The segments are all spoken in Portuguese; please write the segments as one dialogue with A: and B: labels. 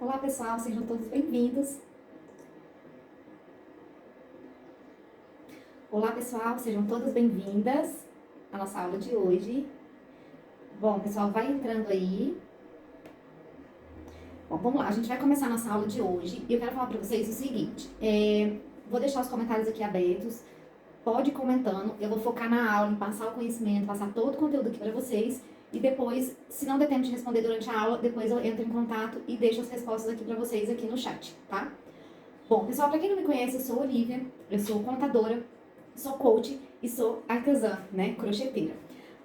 A: Olá pessoal, sejam todos bem-vindos. Olá pessoal, sejam todas bem-vindas à nossa aula de hoje. Bom, pessoal, vai entrando aí. Bom, vamos lá, a gente vai começar a nossa aula de hoje e eu quero falar para vocês o seguinte. Vou deixar os comentários aqui abertos, pode ir comentando, eu vou focar na aula, em passar o conhecimento, passar todo o conteúdo aqui para vocês e depois, se não der tempo de responder durante a aula, depois eu entro em contato e deixo as respostas aqui para vocês aqui no chat, tá? Bom, pessoal, para quem não me conhece, eu sou Olivia, eu sou contadora, sou coach e sou artesã, né, crocheteira.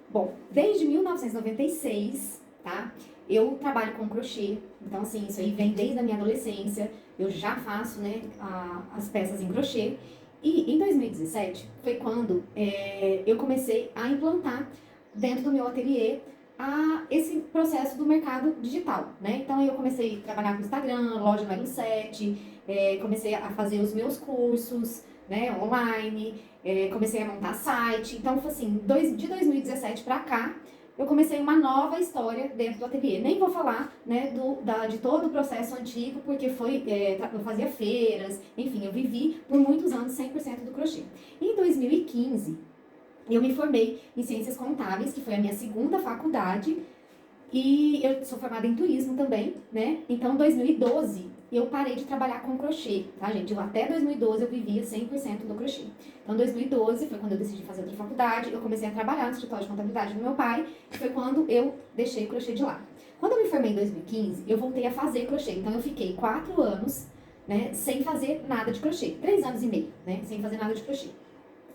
A: Bom, desde 1996, tá, eu trabalho com crochê, então assim, isso aí vem desde a minha adolescência, eu já faço, né, as peças em crochê. E em 2017 foi quando eu comecei a implantar dentro do meu ateliê esse processo do mercado digital, né? Então eu comecei a trabalhar com Instagram, loja no Elo 7, comecei a fazer os meus cursos, né, online, comecei a montar site. Então, foi assim, de 2017 para cá, eu comecei uma nova história dentro do ateliê. Nem vou falar, né, de todo o processo antigo, porque eu fazia feiras, enfim, eu vivi por muitos anos 100% do crochê. Em 2015, eu me formei em Ciências Contábeis, que foi a minha segunda faculdade, e eu sou formada em turismo também, né? Então, em 2012, eu parei de trabalhar com crochê, tá, gente? Até 2012 eu vivia 100% do crochê. Então, 2012 foi quando eu decidi fazer outra faculdade, eu comecei a trabalhar no escritório de contabilidade do meu pai, e foi quando eu deixei o crochê de lado. Quando eu me formei em 2015, eu voltei a fazer crochê. Então, eu fiquei 4 anos, né, sem fazer nada de crochê. 3 anos e meio, né, sem fazer nada de crochê.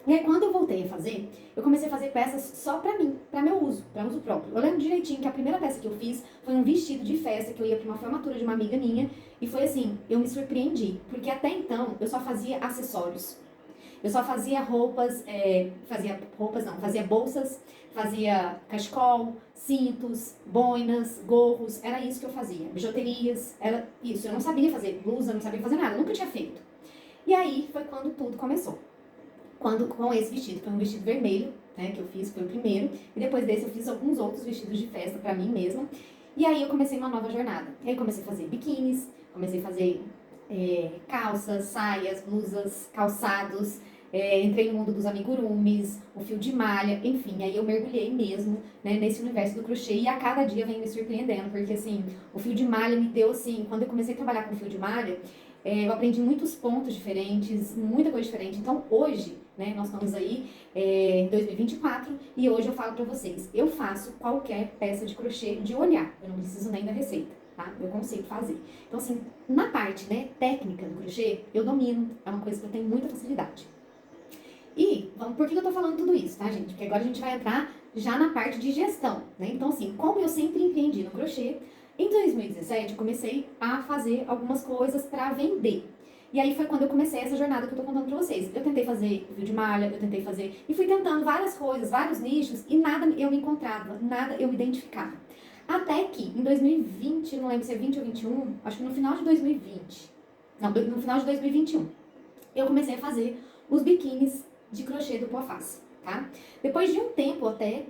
A: E aí, quando eu voltei a fazer, eu comecei a fazer peças só pra mim, pra meu uso, pra uso próprio. Eu lembro direitinho que a primeira peça que eu fiz foi um vestido de festa que eu ia pra uma formatura de uma amiga minha. E foi assim, eu me surpreendi, porque até então eu só fazia acessórios. Eu só fazia roupas, fazia bolsas, fazia cachecol, cintos, boinas, gorros, era isso que eu fazia. Bijuterias, era isso. Eu não sabia fazer blusa, não sabia fazer nada, eu nunca tinha feito. E aí foi quando tudo começou. Com esse vestido, foi um vestido vermelho, né, que eu fiz, foi o primeiro, e depois desse eu fiz alguns outros vestidos de festa pra mim mesma, e aí eu comecei uma nova jornada. E aí eu comecei a fazer biquínis, comecei a fazer calças, saias, blusas, calçados, entrei no mundo dos amigurumis, o fio de malha, enfim, aí eu mergulhei mesmo, né, nesse universo do crochê e a cada dia vem me surpreendendo, porque assim, o fio de malha me deu assim, quando eu comecei a trabalhar com fio de malha, eu aprendi muitos pontos diferentes, muita coisa diferente. Então hoje, né, nós estamos aí em 2024 e hoje eu falo pra vocês, eu faço qualquer peça de crochê de olhar, eu não preciso nem da receita, tá? Eu consigo fazer. Então assim, na parte, né, técnica do crochê, eu domino, é uma coisa que eu tenho muita facilidade. E, por que eu tô falando tudo isso, tá, gente? Porque agora a gente vai entrar já na parte de gestão, né? Então assim, como eu sempre empreendi no crochê, em 2017 eu comecei a fazer algumas coisas para vender. E aí foi quando eu comecei essa jornada que eu tô contando pra vocês. Eu tentei fazer fio de malha, eu tentei fazer... E fui tentando várias coisas, vários nichos, e nada eu me encontrava, nada eu me identificava. Até que, em 2020, não lembro se é 20 ou 21, acho que no final de 2020, não, no final de 2021, eu comecei a fazer os biquínis de crochê do Poafaz, tá? Depois de um tempo até,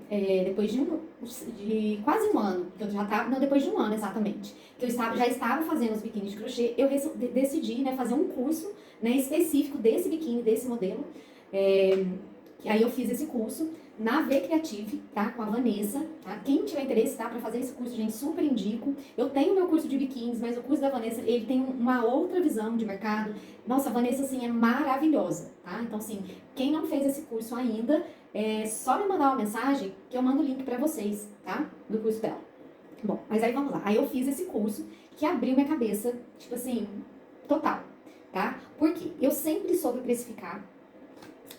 A: depois de quase um ano, que eu já tava, não, depois de um ano exatamente, que já estava fazendo os biquínis de crochê, eu decidi, né, fazer um curso, né, específico desse biquíni, desse modelo, e aí eu fiz esse curso na V Creative, tá? Com a Vanessa, tá? Quem tiver interesse, tá? Pra fazer esse curso, gente, super indico. Eu tenho meu curso de biquínis, mas o curso da Vanessa, ele tem uma outra visão de mercado. Nossa, a Vanessa, assim, é maravilhosa, tá? Então, assim, quem não fez esse curso ainda, é só me mandar uma mensagem que eu mando o link pra vocês, tá? Do curso dela. Bom, mas aí vamos lá. Aí eu fiz esse curso que abriu minha cabeça, tipo assim, total, tá? Por quê? Eu sempre soube precificar.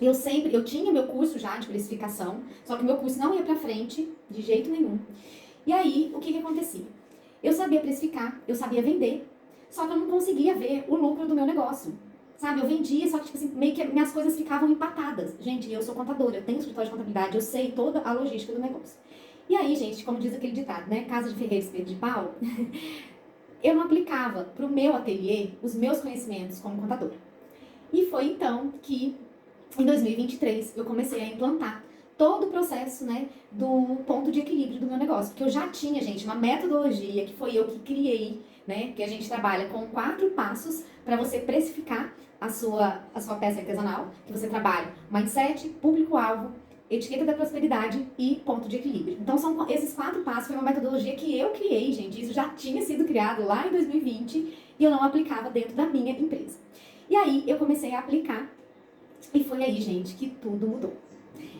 A: Eu tinha meu curso já de precificação, só que meu curso não ia pra frente de jeito nenhum. E aí, o que acontecia? Eu sabia precificar, eu sabia vender, só que eu não conseguia ver o lucro do meu negócio. Sabe, eu vendia, só que, tipo assim, meio que minhas coisas ficavam empatadas. Gente, eu sou contadora, eu tenho escritório de contabilidade, eu sei toda a logística do negócio. E aí, gente, como diz aquele ditado, né? Casa de ferreiro, espelho de pau. Eu não aplicava pro meu ateliê os meus conhecimentos como contadora. E foi então que em 2023 eu comecei a implantar todo o processo, né, do ponto de equilíbrio do meu negócio. Porque eu já tinha, gente, uma metodologia que foi eu que criei, né, que a gente trabalha com 4 passos para você precificar a sua peça artesanal, que você trabalha mindset, público-alvo, etiqueta da prosperidade e ponto de equilíbrio. Então, são esses 4 passos, foi uma metodologia que eu criei, gente. Isso já tinha sido criado lá em 2020 e eu não aplicava dentro da minha empresa. E aí, eu comecei a aplicar e foi aí, gente, que tudo mudou.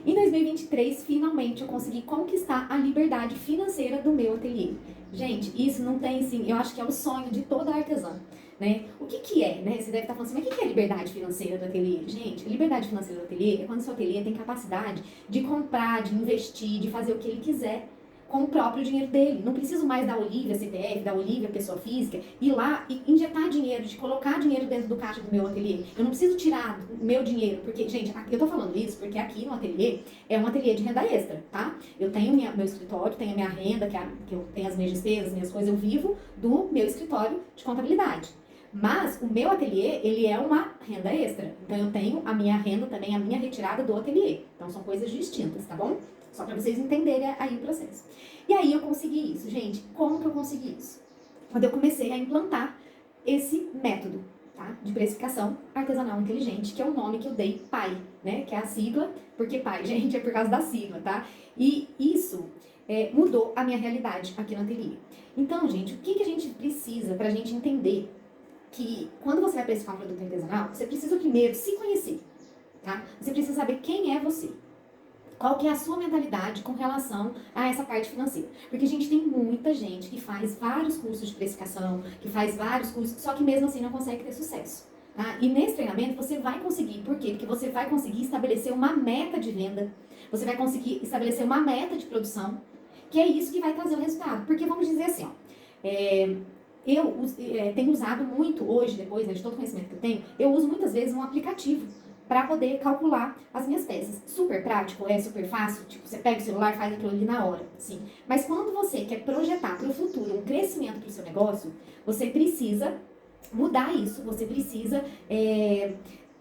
A: Em 2023, finalmente, eu consegui conquistar a liberdade financeira do meu ateliê. Gente, isso não tem, assim, eu acho que é o sonho de toda artesã, né? O que que é, né? Você deve estar falando assim, mas o que é liberdade financeira do ateliê? Gente, liberdade financeira do ateliê é quando o seu ateliê tem capacidade de comprar, de investir, de fazer o que ele quiser com o próprio dinheiro dele. Não preciso mais da Olivia CPF, da Olivia pessoa física, ir lá e injetar dinheiro, de colocar dinheiro dentro do caixa do meu ateliê. Eu não preciso tirar o meu dinheiro, porque, gente, eu tô falando isso porque aqui no ateliê é um ateliê de renda extra, tá? Eu tenho meu escritório, tenho a minha renda, que eu tenho as minhas despesas, minhas coisas, eu vivo do meu escritório de contabilidade. Mas o meu ateliê, ele é uma renda extra. Então eu tenho a minha renda também, a minha retirada do ateliê. Então são coisas distintas, tá bom? Só para vocês entenderem aí o processo. E aí eu consegui isso, gente. Como que eu consegui isso? Quando eu comecei a implantar esse método, tá? De precificação artesanal inteligente, que é o nome que eu dei PAI, né? Que é a sigla, porque PAI, gente, é por causa da sigla, tá? E isso mudou a minha realidade aqui no ateliê. Então, gente, o que a gente precisa pra gente entender que quando você vai precificar um produto artesanal, você precisa primeiro se conhecer, tá? Você precisa saber quem é você. Qual que é a sua mentalidade com relação a essa parte financeira? Porque a gente tem muita gente que faz vários cursos de precificação, que faz vários cursos, só que mesmo assim não consegue ter sucesso. Tá? E nesse treinamento você vai conseguir. Por quê? Porque você vai conseguir estabelecer uma meta de venda, você vai conseguir estabelecer uma meta de produção, que é isso que vai trazer o resultado. Porque vamos dizer assim, ó, eu tenho usado muito hoje, depois, né, de todo o conhecimento que eu tenho, eu uso muitas vezes um aplicativo para poder calcular as minhas peças. Super prático, é super fácil, tipo, você pega o celular e faz aquilo ali na hora, sim. Mas quando você quer projetar para o futuro um crescimento para o seu negócio, você precisa mudar isso, você precisa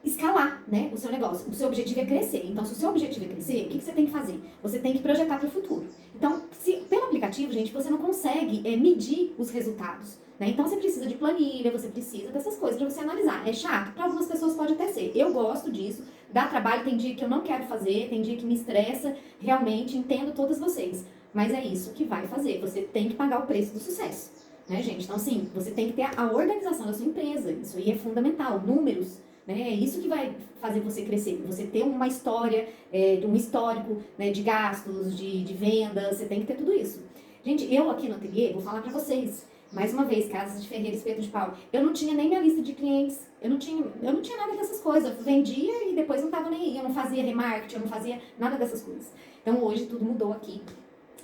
A: escalar, né, o seu negócio. O seu objetivo é crescer. Então, se o seu objetivo é crescer, o que você tem que fazer? Você tem que projetar para o futuro. Então, pelo aplicativo, gente, você não consegue medir os resultados. Né? Então, você precisa de planilha, você precisa dessas coisas para você analisar. É chato? Para algumas pessoas pode até ser. Eu gosto disso, dá trabalho, tem dia que eu não quero fazer, tem dia que me estressa, realmente entendo todas vocês. Mas é isso que vai fazer. Você tem que pagar o preço do sucesso. Né, gente? Então, assim, você tem que ter a organização da sua empresa. Isso aí é fundamental. Números. Né? É isso que vai fazer você crescer. Você ter uma história, um histórico, né, de gastos, de vendas, você tem que ter tudo isso. Gente, eu aqui no ateliê, vou falar pra vocês, mais uma vez, Casas de Ferreira, Espeto de Pau, eu não tinha nem minha lista de clientes, eu não tinha nada dessas coisas. Eu vendia e depois não tava nem aí, eu não fazia remarketing, eu não fazia nada dessas coisas. Então hoje tudo mudou aqui.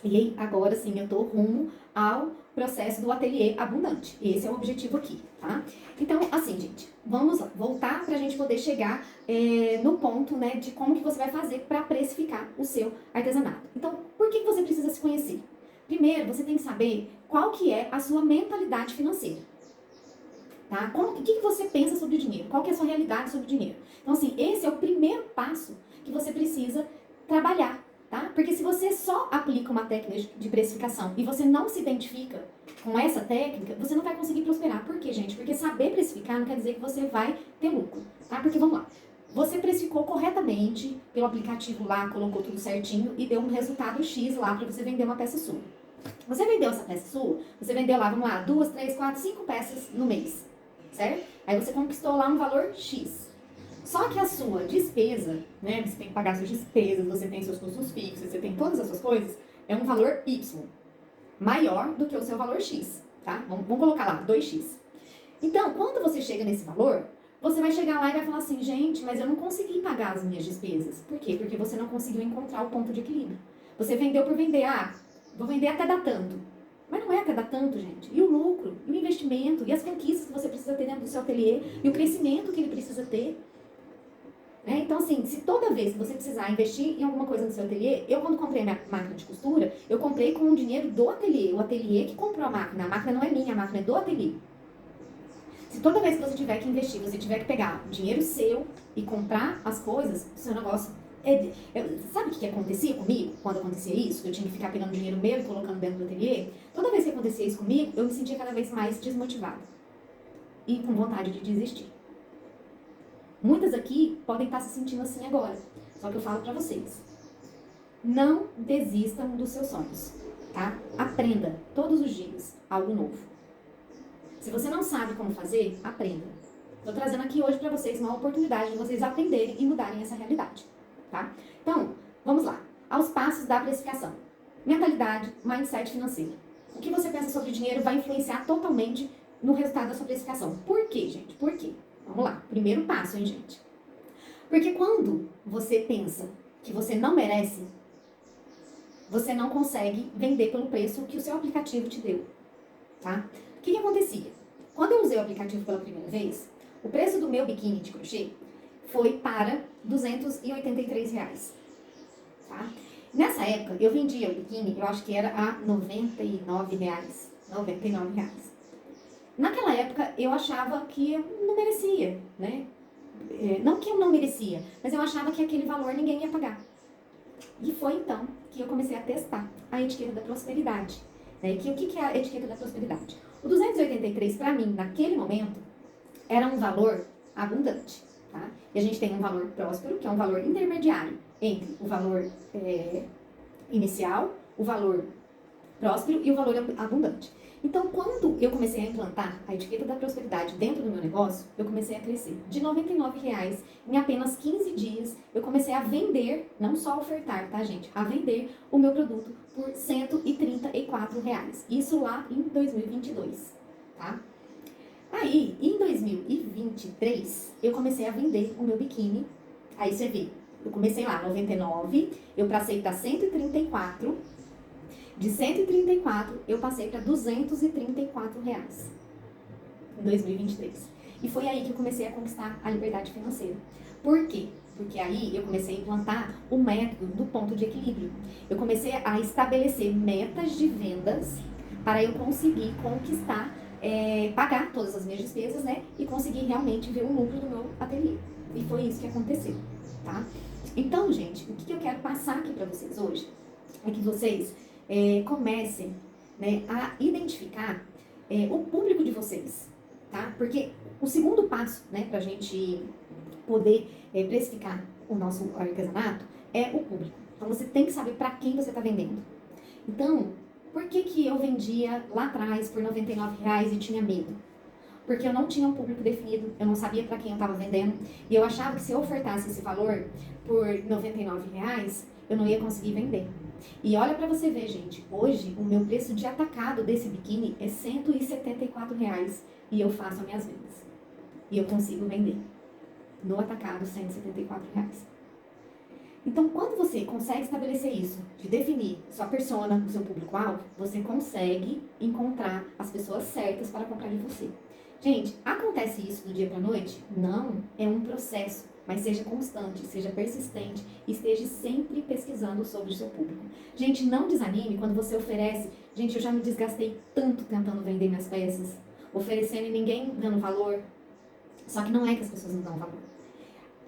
A: E agora sim, eu tô rumo ao processo do ateliê abundante. Esse é o objetivo aqui, tá? Então, assim, gente, vamos lá, voltar pra gente poder chegar no ponto, né, de como que você vai fazer para precificar o seu artesanato. Então, por que você precisa se conhecer? Primeiro, você tem que saber qual que é a sua mentalidade financeira. Tá? O que você pensa sobre o dinheiro? Qual que é a sua realidade sobre o dinheiro? Então, assim, esse é o primeiro passo que você precisa trabalhar. Tá? Porque se você só aplica uma técnica de precificação e você não se identifica com essa técnica, você não vai conseguir prosperar. Por quê, gente? Porque saber precificar não quer dizer que você vai ter lucro. Tá? Porque, vamos lá, você precificou corretamente pelo aplicativo lá, colocou tudo certinho e deu um resultado X lá para você vender uma peça sua. Você vendeu essa peça sua, você vendeu lá, vamos lá, 2, 3, 4, 5 peças no mês, certo? Aí você conquistou lá um valor X. Só que a sua despesa, né, você tem que pagar suas despesas, você tem seus custos fixos, você tem todas as suas coisas, é um valor Y, maior do que o seu valor X, tá? Vamos colocar lá, 2X. Então, quando você chega nesse valor, você vai chegar lá e vai falar assim, gente, mas eu não consegui pagar as minhas despesas. Por quê? Porque você não conseguiu encontrar o ponto de equilíbrio. Você vendeu por vender, vou vender até dar tanto. Mas não é até dar tanto, gente. E o lucro, e o investimento, e as conquistas que você precisa ter dentro do seu ateliê, e o crescimento que ele precisa ter. Então, assim, se toda vez que você precisar investir em alguma coisa no seu ateliê, eu quando comprei a minha máquina de costura, eu comprei com o dinheiro do ateliê. O ateliê que comprou a máquina não é minha, a máquina é do ateliê. Se toda vez que você tiver que investir, você tiver que pegar o dinheiro seu e comprar as coisas, o seu negócio Sabe o que acontecia comigo quando acontecia isso? Que eu tinha que ficar pegando dinheiro meu e colocando dentro do ateliê? Toda vez que acontecia isso comigo, eu me sentia cada vez mais desmotivada e com vontade de desistir. Muitas aqui podem estar se sentindo assim agora, só que eu falo pra vocês. Não desistam dos seus sonhos, tá? Aprenda todos os dias algo novo. Se você não sabe como fazer, aprenda. Estou trazendo aqui hoje para vocês uma oportunidade de vocês aprenderem e mudarem essa realidade, tá? Então, vamos lá. Aos passos da precificação. Mentalidade, mindset financeiro. O que você pensa sobre dinheiro vai influenciar totalmente no resultado da sua precificação. Por quê, gente? Por quê? Vamos lá. Primeiro passo, hein, gente? Porque quando você pensa que você não merece, você não consegue vender pelo preço que o seu aplicativo te deu, tá? O que acontecia? Quando eu usei o aplicativo pela primeira vez, o preço do meu biquíni de crochê foi para R$ 283, tá? Nessa época, eu vendia o biquíni, eu acho que era a R$ 99. R$ 99. Naquela época, eu achava que eu não merecia, né? Não que eu não merecia, mas eu achava que aquele valor ninguém ia pagar. E foi então que eu comecei a testar a etiqueta da prosperidade. Né? O que é a etiqueta da prosperidade? O 283, para mim, naquele momento, era um valor abundante. Tá? E a gente tem um valor próspero, que é um valor intermediário entre o valor inicial, o valor próspero e o valor abundante. Então, quando eu comecei a implantar a etiqueta da prosperidade dentro do meu negócio, eu comecei a crescer. De R$ 99, em apenas 15 dias, eu comecei a vender, não só ofertar, tá, gente? A vender o meu produto por R$ 134. Isso lá em 2022, tá? Aí, em 2023, eu comecei a vender o meu biquíni. Aí você vê, eu comecei lá, 99, eu passei para 134. De 134, eu passei para R$ 234 em 2023. E foi aí que eu comecei a conquistar a liberdade financeira. Por quê? Porque aí eu comecei a implantar o método do ponto de equilíbrio. Eu comecei a estabelecer metas de vendas para eu conseguir conquistar, pagar todas as minhas despesas, né? E conseguir realmente ver o lucro do meu ateliê. E foi isso que aconteceu, tá? Então, gente, o que eu quero passar aqui para vocês hoje é que vocês comecem, né, a identificar o público de vocês, tá? Porque o segundo passo, né, para a gente poder precificar o nosso artesanato é o público. Então você tem que saber para quem você está vendendo. Então, por que eu vendia lá atrás por R$ 99 e tinha medo? Porque eu não tinha um público definido, eu não sabia para quem eu estava vendendo, e eu achava que se eu ofertasse esse valor por R$ 99, eu não ia conseguir vender. E olha pra você ver, gente, hoje o meu preço de atacado desse biquíni é R$ 174 e eu faço as minhas vendas. E eu consigo vender no atacado R$ 174. Então, quando você consegue estabelecer isso, de definir sua persona, o seu público-alvo, você consegue encontrar as pessoas certas para comprar de você. Gente, acontece isso do dia pra noite? Não, é um processo. Mas seja constante, seja persistente e esteja sempre pesquisando sobre o seu público. Gente, não desanime quando você oferece. Gente, eu já me desgastei tanto tentando vender minhas peças, oferecendo e ninguém dando valor. Só que não é que as pessoas não dão valor.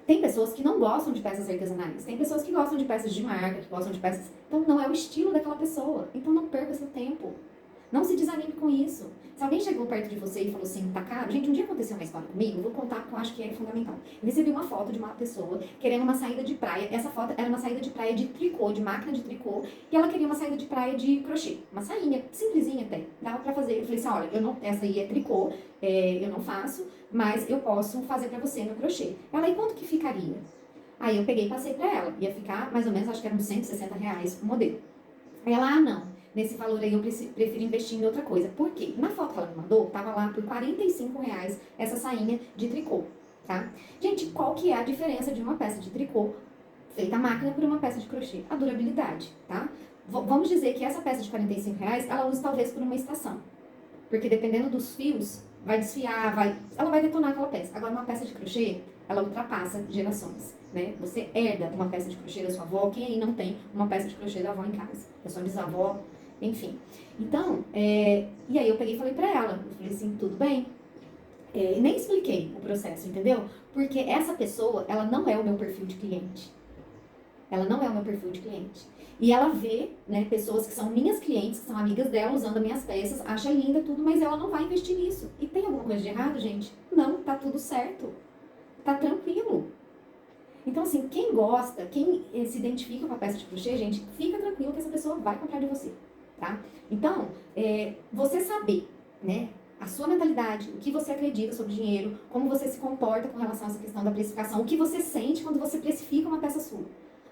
A: Tem pessoas que não gostam de peças artesanais, tem pessoas que gostam de peças de marca, que gostam de peças... Então não é o estilo daquela pessoa. Então não perca seu tempo. Não se desanime com isso. Se alguém chegou perto de você e falou assim, tá caro... Gente, um dia aconteceu uma história comigo, eu vou contar porque eu acho que é fundamental. Eu recebi uma foto de uma pessoa querendo uma saída de praia. Essa foto era uma saída de praia de tricô, de máquina de tricô. E ela queria uma saída de praia de crochê. Uma sainha, simplesinha até. Dava pra fazer. Eu falei assim, olha, essa aí é tricô, eu não faço, mas eu posso fazer pra você no crochê. Ela, e quanto que ficaria? Aí eu peguei e passei pra ela. Ia ficar mais ou menos, acho que eram R$ 160 o modelo. Aí ela, não. Nesse valor aí eu prefiro investir em outra coisa. Por quê? Na foto que ela me mandou, tava lá por R$ 45 essa sainha de tricô, tá? Gente, qual que é a diferença de uma peça de tricô feita à máquina por uma peça de crochê? A durabilidade, tá? Vamos dizer que essa peça de R$ 45, ela usa talvez por uma estação. Porque dependendo dos fios, vai desfiar, ela vai detonar aquela peça. Agora, uma peça de crochê, ela ultrapassa gerações, né? Você herda uma peça de crochê da sua avó, quem aí não tem uma peça de crochê da avó em casa? Da sua bisavó, enfim. Então, e aí eu peguei e falei pra ela, eu falei assim, tudo bem? Nem expliquei o processo, entendeu? Porque essa pessoa, ela não é o meu perfil de cliente. Ela não é o meu perfil de cliente. E ela vê, né, pessoas que são minhas clientes, que são amigas dela, usando as minhas peças, acha linda tudo, mas ela não vai investir nisso. E tem alguma coisa de errado, gente? Não, tá tudo certo. Tá tranquilo. Então, assim, quem gosta, quem se identifica com a peça de crochê, gente, fica tranquilo que essa pessoa vai comprar de você, tá? Então, você saber, né, a sua mentalidade, o que você acredita sobre dinheiro, como você se comporta com relação a essa questão da precificação, o que você sente quando você precifica uma peça sua.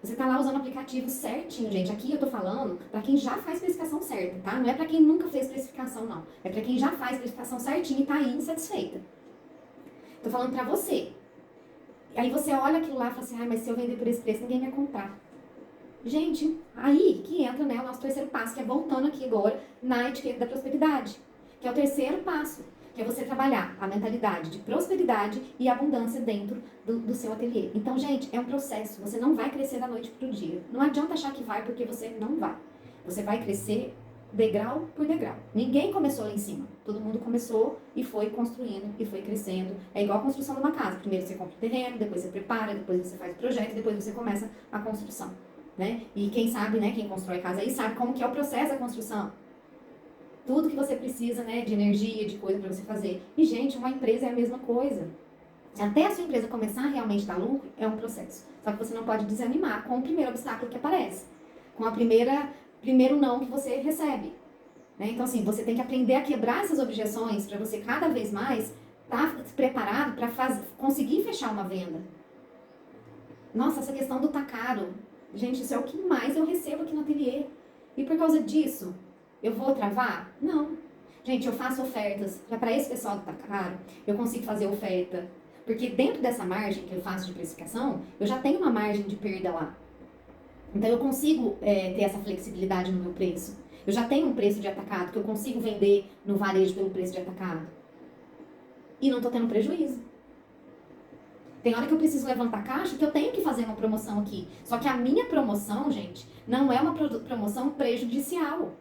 A: Você tá lá usando o aplicativo certinho, gente. Aqui eu tô falando para quem já faz precificação certa, tá? Não é para quem nunca fez precificação, não. É para quem já faz precificação certinho e tá aí insatisfeita. Tô falando para você. Aí você olha aquilo lá e fala assim, mas se eu vender por esse preço, ninguém vai comprar. Gente, aí que entra, né, o nosso terceiro passo, que é voltando aqui agora na etiqueta da prosperidade, que é o terceiro passo, que é você trabalhar a mentalidade de prosperidade e abundância dentro do seu ateliê. Então, gente, é um processo, você não vai crescer da noite pro dia. Não adianta achar que vai, porque você não vai. Você vai crescer degrau por degrau. Ninguém começou lá em cima. Todo mundo começou e foi construindo e foi crescendo. É igual a construção de uma casa. Primeiro você compra o terreno, depois você prepara, depois você faz o projeto, depois você começa a construção, né? E quem sabe, né, quem constrói casa aí sabe como que é o processo da construção. Tudo que você precisa, né, de energia, de coisa para você fazer. E, gente, uma empresa é a mesma coisa. Até a sua empresa começar a realmente dar lucro, é um processo. Só que você não pode desanimar com o primeiro obstáculo que aparece. Com a primeiro não que você recebe. Né? Então, assim, você tem que aprender a quebrar essas objeções para você cada vez mais estar preparado para conseguir fechar uma venda. Nossa, essa questão do tá caro. Gente, isso é o que mais eu recebo aqui no ateliê. E por causa disso, eu vou travar? Não. Gente, eu faço ofertas. Para esse pessoal que tá caro, eu consigo fazer oferta. Porque dentro dessa margem que eu faço de precificação, eu já tenho uma margem de perda lá. Então, eu consigo ter essa flexibilidade no meu preço. Eu já tenho um preço de atacado que eu consigo vender no varejo pelo preço de atacado. E não estou tendo prejuízo. Tem hora que eu preciso levantar caixa que eu tenho que fazer uma promoção aqui. Só que a minha promoção, gente, não é uma promoção prejudicial.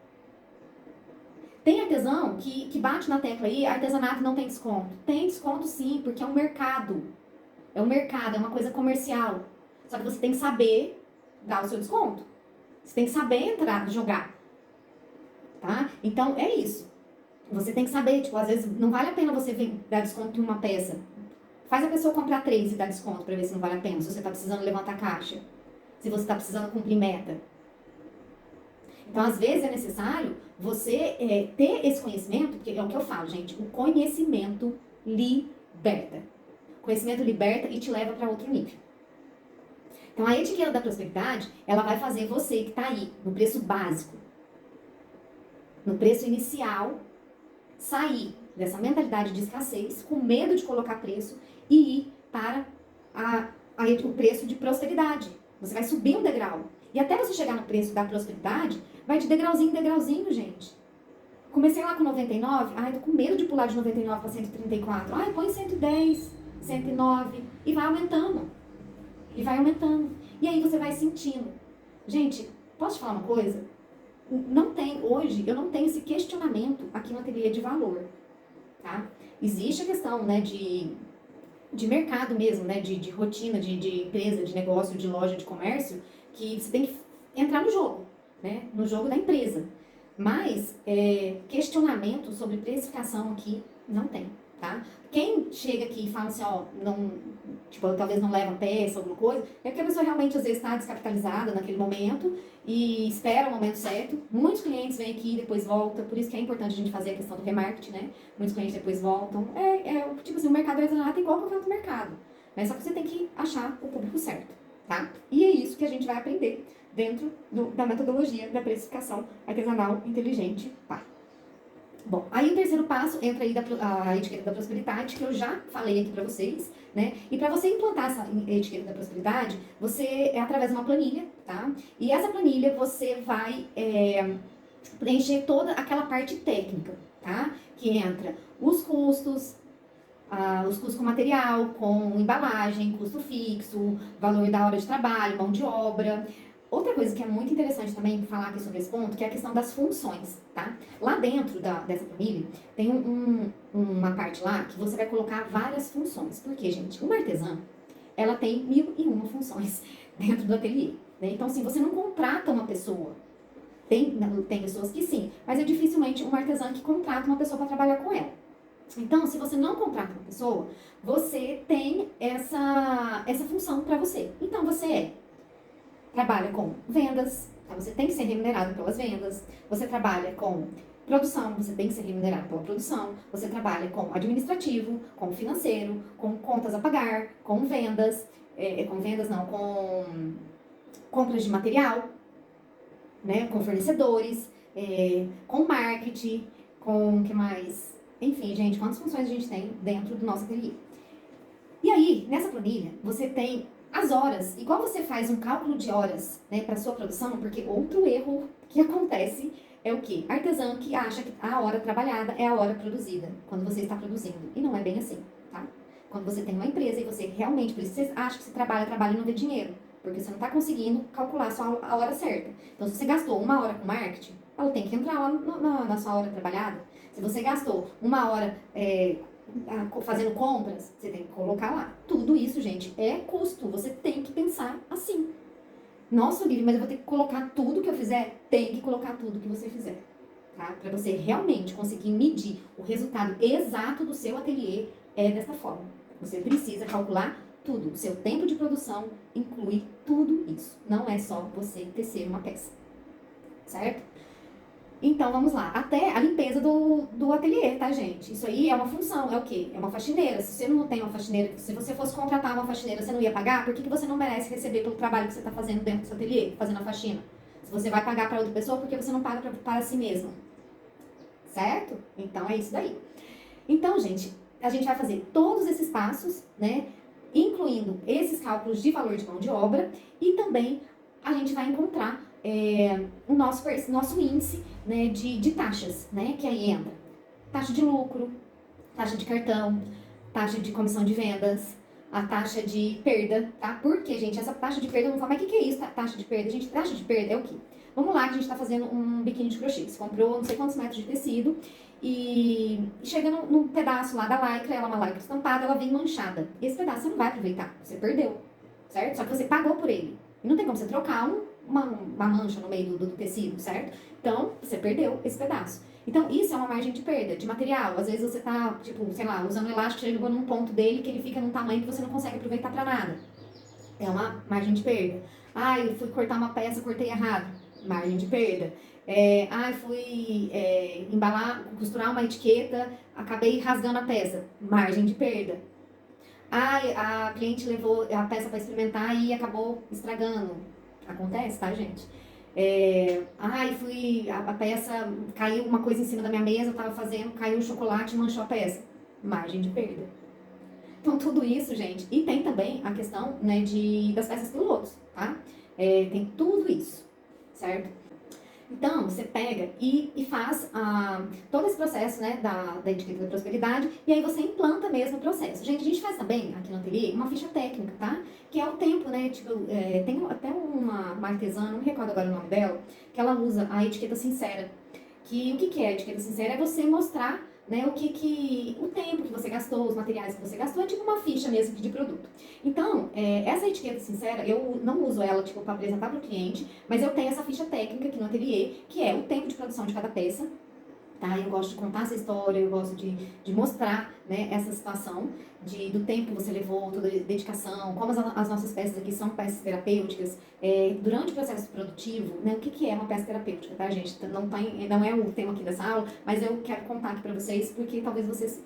A: Tem artesão que bate na tecla aí, artesanato não tem desconto. Tem desconto sim, porque é um mercado. É um mercado, é uma coisa comercial. Só que você tem que saber dar o seu desconto. Você tem que saber entrar, jogar. Tá? Então, é isso. Você tem que saber, tipo, às vezes não vale a pena você dar desconto em uma peça. Faz a pessoa comprar 3 e dar desconto pra ver se não vale a pena. Se você tá precisando levantar caixa. Se você tá precisando cumprir meta. Então, às vezes é necessário você ter esse conhecimento, porque é o que eu falo, gente. O conhecimento liberta. O conhecimento liberta e te leva para outro nível. Então, a etiqueta da prosperidade, ela vai fazer você que tá aí, no preço básico, no preço inicial, sair dessa mentalidade de escassez, com medo de colocar preço, e ir para o preço de prosperidade. Você vai subir um degrau. E até você chegar no preço da prosperidade, vai de degrauzinho em degrauzinho, gente. Comecei lá com 99, tô com medo de pular de 99 para 134. Põe 110, 109, e vai aumentando. E vai aumentando. E aí você vai sentindo. Gente, posso te falar uma coisa? Hoje, eu não tenho esse questionamento aqui no ateliê de valor, tá? Existe a questão, né, de mercado mesmo, né, de rotina, de empresa, de negócio, de loja, de comércio, que você tem que entrar no jogo, né, no jogo da empresa. Mas, questionamento sobre precificação aqui, não tem, tá? Quem chega aqui e fala assim, talvez não leva peça, alguma coisa, é porque a pessoa realmente, às vezes, está descapitalizada naquele momento e espera o momento certo. Muitos clientes vêm aqui e depois voltam, por isso que é importante a gente fazer a questão do remarketing, né? Muitos clientes depois voltam. Tipo assim, o mercado artesanato é igual a qualquer outro mercado, né? Só que você tem que achar o público certo, tá? E é isso que a gente vai aprender dentro da metodologia da precificação artesanal inteligente, tá? Bom, aí o terceiro passo entra aí a etiqueta da prosperidade, que eu já falei aqui pra vocês, né? E pra você implantar essa etiqueta da prosperidade, você é através de uma planilha, tá? E essa planilha você vai preencher toda aquela parte técnica, tá? Que entra os custos com material, com embalagem, custo fixo, valor da hora de trabalho, mão de obra. Outra coisa que é muito interessante também falar aqui sobre esse ponto, que é a questão das funções, tá? Lá dentro dessa planilha, tem uma parte lá que você vai colocar várias funções. Porque, gente, uma artesã, ela tem 1001 funções dentro do ateliê. né? Então, assim, você não contrata uma pessoa. Tem pessoas que sim, mas é dificilmente uma artesã que contrata uma pessoa para trabalhar com ela. Então, se você não contrata uma pessoa, você tem essa função para você. Então, você trabalha com vendas, tá? Você tem que ser remunerado pelas vendas. Você trabalha com produção, você tem que ser remunerado pela produção. Você trabalha com administrativo, com financeiro, com contas a pagar, com vendas, com vendas não, com compras de material, né? Com fornecedores, com marketing, com o que mais? Enfim, gente, quantas funções a gente tem dentro do nosso ateliê? E aí, nessa planilha, você tem as horas. Igual você faz um cálculo de horas, né, para sua produção, porque outro erro que acontece é o quê? Artesão que acha que a hora trabalhada é a hora produzida, quando você está produzindo. E não é bem assim, tá? Quando você tem uma empresa e você realmente, por isso você acha que você trabalha e não vê dinheiro. Porque você não está conseguindo calcular a hora certa. Então, se você gastou 1 hora com marketing, ela tem que entrar lá na sua hora trabalhada. Se você gastou 1 hora fazendo compras, você tem que colocar lá. Tudo isso, gente, é custo. Você tem que pensar assim. Nossa, Olivia, mas eu vou ter que colocar tudo que eu fizer? Tem que colocar tudo que você fizer. Tá? Para você realmente conseguir medir o resultado exato do seu ateliê, é dessa forma. Você precisa calcular tudo. O seu tempo de produção inclui tudo isso. Não é só você tecer uma peça. Certo? Então, vamos lá. Até a limpeza do ateliê, tá, gente? Isso aí é uma função. É o quê? É uma faxineira. Se você não tem uma faxineira, se você fosse contratar uma faxineira, você não ia pagar? Por que você não merece receber pelo trabalho que você está fazendo dentro do seu ateliê, fazendo a faxina? Se você vai pagar para outra pessoa, por que você não paga para si mesmo? Certo? Então, é isso daí. Então, gente, a gente vai fazer todos esses passos, né? Incluindo esses cálculos de valor de mão de obra e também a gente vai encontrar o nosso índice, né, de taxas, né? Que aí entra taxa de lucro, taxa de cartão, taxa de comissão de vendas, a taxa de perda, tá? Porque, gente, essa taxa de perda, eu não falo, mas o que é isso, taxa de perda? Gente, taxa de perda é o quê? Vamos lá que a gente tá fazendo um biquíni de crochê. Você comprou não sei quantos metros de tecido e chega num pedaço lá da lycra, ela é uma lycra estampada, ela vem manchada. Esse pedaço você não vai aproveitar, você perdeu, certo? Só que você pagou por ele. E não tem como você trocar uma mancha no meio do tecido, certo? Então, você perdeu esse pedaço. Então, isso é uma margem de perda de material. Às vezes você tá, tipo, sei lá, usando um elástico, chegou num ponto dele que ele fica num tamanho que você não consegue aproveitar pra nada. É uma margem de perda. Ah, eu fui cortar uma peça, cortei errado. Margem de perda. Fui embalar, costurar uma etiqueta, acabei rasgando a peça. Margem de perda. A cliente levou a peça para experimentar e acabou estragando. Acontece, tá, gente? A peça, caiu uma coisa em cima da minha mesa, eu tava fazendo, caiu o chocolate e manchou a peça. Margem de perda. Então, tudo isso, gente. E tem também a questão, né, das peças pilotos, tá? Tem tudo isso, certo? Então, você pega e faz todo esse processo, né, da etiqueta da prosperidade, e aí você implanta mesmo o processo. Gente, a gente faz também, aqui no ateliê, uma ficha técnica, tá? Que é o tempo, né, tipo, tem até uma artesã, não me recordo agora o nome dela, que ela usa a etiqueta sincera. Que o que é a etiqueta sincera? É você mostrar, né, o tempo que você gastou, os materiais que você gastou, é tipo uma ficha mesmo de produto. Então, essa etiqueta sincera, eu não uso ela, tipo, para apresentar para o cliente, mas eu tenho essa ficha técnica aqui no ateliê, que é o tempo de produção de cada peça, tá? Eu gosto de contar essa história, eu gosto de mostrar, né, essa situação do tempo que você levou, toda a dedicação, como as nossas peças aqui são peças terapêuticas. Durante o processo produtivo, né, o que é uma peça terapêutica, tá, gente? Não é o tema aqui dessa aula, mas eu quero contar aqui pra vocês, porque talvez vocês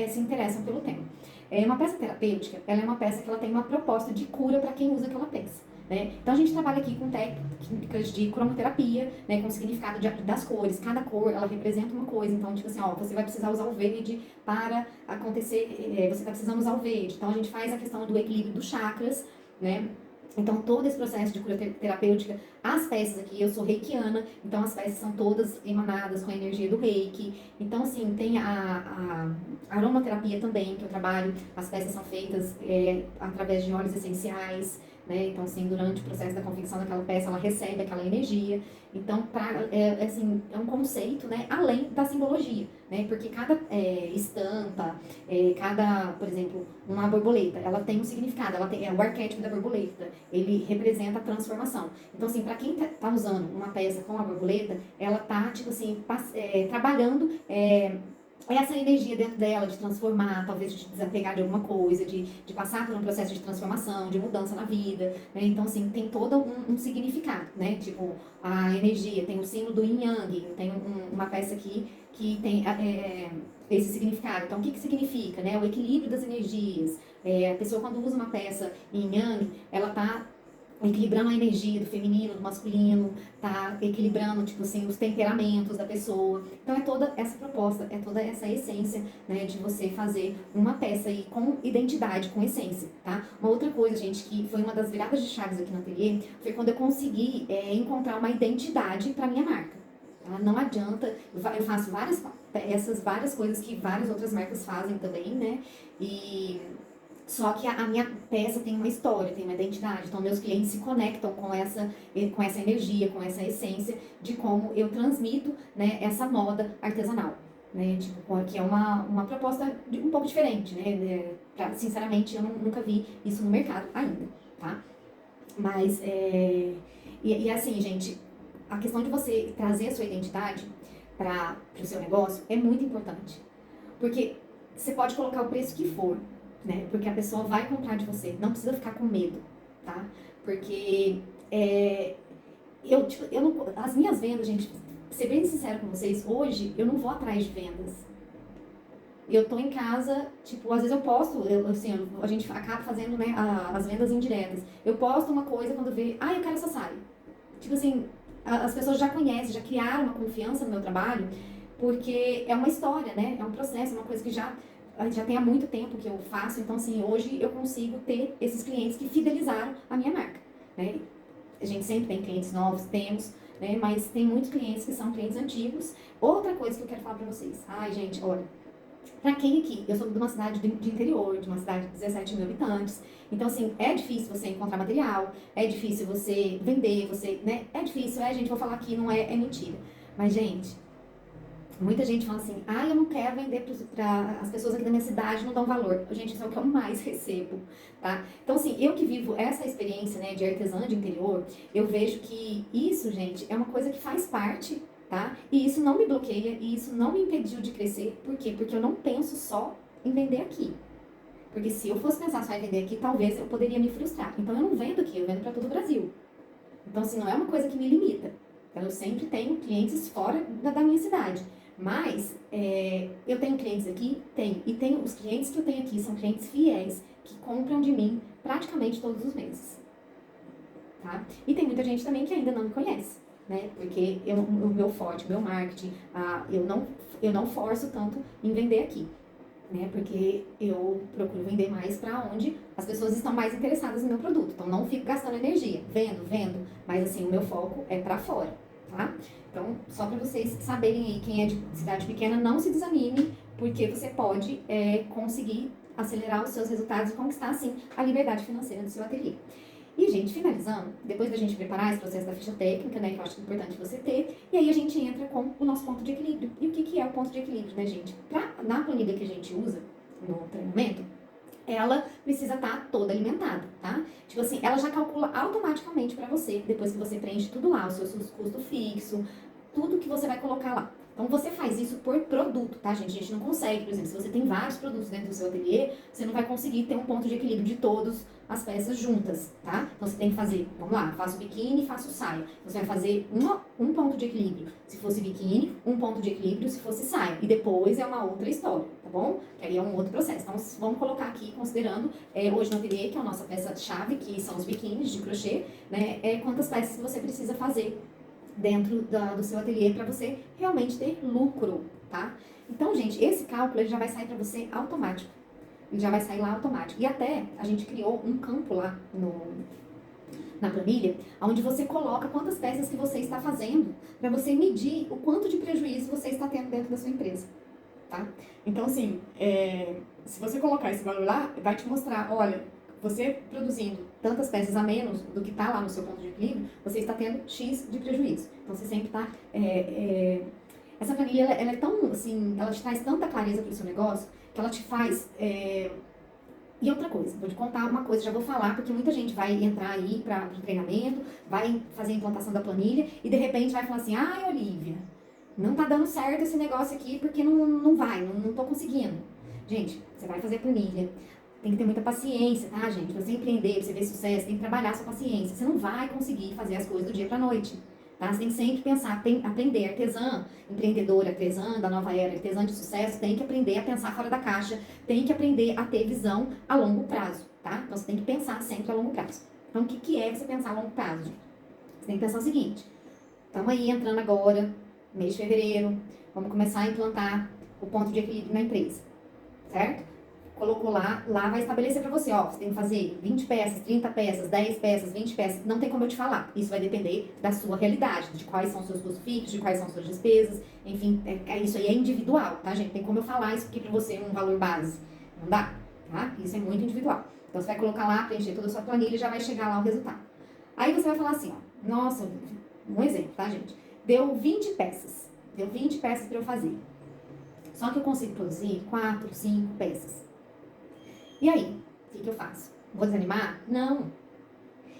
A: se interessam pelo tema. Uma peça terapêutica, ela é uma peça que ela tem uma proposta de cura para quem usa aquela peça. Né? Então a gente trabalha aqui com técnicas de cromoterapia, né, com o significado das cores. Cada cor, ela representa uma coisa. Então, tipo assim, ó, você vai precisar usar o verde para acontecer, você está precisando usar o verde. Então a gente faz a questão do equilíbrio dos chakras, né? Então, todo esse processo de cura terapêutica, as peças aqui, eu sou reikiana, então as peças são todas emanadas com a energia do reiki. Então, assim, tem a aromaterapia também, que eu trabalho, as peças são feitas através de óleos essenciais, né? Então, assim, durante o processo da confecção daquela peça, ela recebe aquela energia. Então, assim, é um conceito, né, além da simbologia, né? Porque cada estampa, cada, por exemplo, uma borboleta, ela tem um significado, ela tem, é o arquétipo da borboleta, ele representa a transformação. Então, assim, para quem tá usando uma peça com a borboleta, ela tá, tipo assim, trabalhando essa energia dentro dela de transformar, talvez de desapegar de alguma coisa, de passar por um processo de transformação, de mudança na vida, né? Então, assim, tem todo um significado, né? Tipo, a energia, tem o símbolo do Yin Yang, tem uma peça aqui que tem esse significado. Então, o que significa, né? O equilíbrio das energias. A pessoa, quando usa uma peça Yin Yang, ela tá equilibrando a energia do feminino, do masculino, tá equilibrando, tipo assim, os temperamentos da pessoa. Então é toda essa proposta, é toda essa essência, né, de você fazer uma peça aí com identidade, com essência, tá? Uma outra coisa, gente, que foi uma das viradas de chaves aqui no ateliê, foi quando eu consegui encontrar uma identidade para minha marca. Tá? Não adianta, eu faço várias peças, várias coisas que várias outras marcas fazem também, né? Só que a minha peça tem uma história, tem uma identidade. Então, meus clientes se conectam com essa energia, com essa essência de como eu transmito, né, essa moda artesanal. Né, tipo, que é uma proposta um pouco diferente, né? Sinceramente, eu nunca vi isso no mercado ainda, tá? Mas, e assim, gente, a questão de você trazer a sua identidade para o seu negócio é muito importante. Porque você pode colocar o preço que for, né? Porque a pessoa vai comprar de você. Não precisa ficar com medo, tá? Porque eu não, as minhas vendas, gente, ser bem sincero com vocês, hoje eu não vou atrás de vendas. Eu tô em casa, tipo, às vezes eu posto, a gente acaba fazendo, né, as vendas indiretas. Eu posto uma coisa quando vê, eu quero essa saia. Tipo assim, as pessoas já conhecem, já criaram uma confiança no meu trabalho, porque é uma história, né? É um processo, uma coisa que já tem há muito tempo que eu faço. Então, assim, hoje eu consigo ter esses clientes que fidelizaram a minha marca, né? A gente sempre tem clientes novos, temos, né? Mas tem muitos clientes que são clientes antigos. Outra coisa que eu quero falar pra vocês. Ai, gente, olha, pra quem aqui? Eu sou de uma cidade de interior, de uma cidade de 17 mil habitantes. Então, assim, é difícil você encontrar material, é difícil você vender, né? É difícil, gente, vou falar aqui, não é mentira. Mas, gente, muita gente fala assim, eu não quero vender para as pessoas aqui da minha cidade, não dão valor. Gente, isso é o que eu mais recebo, tá? Então, assim, eu que vivo essa experiência, né, de artesã de interior, eu vejo que isso, gente, é uma coisa que faz parte, tá? E isso não me bloqueia, e isso não me impediu de crescer. Por quê? Porque eu não penso só em vender aqui. Porque se eu fosse pensar só em vender aqui, talvez eu poderia me frustrar. Então, eu não vendo aqui, eu vendo para todo o Brasil. Então, assim, não é uma coisa que me limita. Então, eu sempre tenho clientes fora da minha cidade. Mas, eu tenho clientes aqui? Tenho. E tenho, os clientes que eu tenho aqui são clientes fiéis, que compram de mim praticamente todos os meses. Tá? E tem muita gente também que ainda não me conhece, né? Porque o meu forte, o meu marketing, eu não forço tanto em vender aqui. Né? Porque eu procuro vender mais para onde as pessoas estão mais interessadas no meu produto. Então, não fico gastando energia. Vendo. Mas, assim, o meu foco é para fora, tá? Então, só para vocês saberem aí, quem é de cidade pequena, não se desanime, porque você pode conseguir acelerar os seus resultados e conquistar, assim, a liberdade financeira do seu ateliê. E, gente, finalizando, depois da gente preparar esse processo da ficha técnica, né, que eu acho importante você ter, e aí a gente entra com o nosso ponto de equilíbrio. E o que é o ponto de equilíbrio, né, gente? Na planilha que a gente usa no treinamento, ela precisa estar toda alimentada, tá? Tipo assim, ela já calcula automaticamente para você, depois que você preenche tudo lá, o seu custo fixo, tudo que você vai colocar lá. Então, você faz isso por produto, tá, gente? A gente não consegue, por exemplo, se você tem vários produtos dentro do seu ateliê, você não vai conseguir ter um ponto de equilíbrio de todas as peças juntas, tá? Então, você tem que fazer, vamos lá, faço biquíni, faço saia. Você vai fazer um ponto de equilíbrio. Se fosse biquíni, um ponto de equilíbrio se fosse saia. E depois é uma outra história, tá bom? Que aí é um outro processo. Então, vamos colocar aqui, considerando, hoje no ateliê, que é a nossa peça-chave, que são os biquínis de crochê, né? Quantas peças você precisa fazer dentro do seu ateliê para você realmente ter lucro, tá? Então, gente, esse cálculo ele já vai sair para você automático. Ele já vai sair lá automático. E até a gente criou um campo lá na planilha, onde você coloca quantas peças que você está fazendo, para você medir o quanto de prejuízo você está tendo dentro da sua empresa, tá? Então, assim, se você colocar esse valor lá, vai te mostrar, olha, você produzindo tantas peças a menos do que está lá no seu ponto de equilíbrio, você está tendo X de prejuízo. Então, você sempre está... essa planilha, ela é tão, assim, ela te traz tanta clareza para o seu negócio, que ela te faz... E outra coisa, vou te contar uma coisa, já vou falar, porque muita gente vai entrar aí para o treinamento, vai fazer a implantação da planilha, e de repente vai falar assim, ai, Olivia, não tá dando certo esse negócio aqui, porque não vai, não tô conseguindo. Gente, você vai fazer a planilha, tem que ter muita paciência, tá, gente? Pra você empreender, pra você ver sucesso, tem que trabalhar a sua paciência. Você não vai conseguir fazer as coisas do dia pra noite, tá? Você tem que sempre pensar, aprender. Artesã, empreendedora, artesã da nova era, artesã de sucesso, tem que aprender a pensar fora da caixa, tem que aprender a ter visão a longo prazo, tá? Então, você tem que pensar sempre a longo prazo. Então, o que é você pensar a longo prazo, gente? Você tem que pensar o seguinte, estamos aí entrando agora, mês de fevereiro, vamos começar a implantar o ponto de equilíbrio na empresa, certo? Colocou lá vai estabelecer para você, ó, você tem que fazer 20 peças, 30 peças, 10 peças, 20 peças, não tem como eu te falar. Isso vai depender da sua realidade, de quais são os seus custos fixos, de quais são as suas despesas, enfim, isso aí é individual, tá, gente? Tem como eu falar isso aqui para você, um valor base, não dá, tá? Isso é muito individual. Então, você vai colocar lá, preencher toda a sua planilha e já vai chegar lá o resultado. Aí você vai falar assim, ó, nossa, um exemplo, tá, gente? Deu 20 peças, deu 20 peças para eu fazer. Só que eu consigo produzir 4, 5 peças. E aí, o que eu faço? Vou desanimar? Não.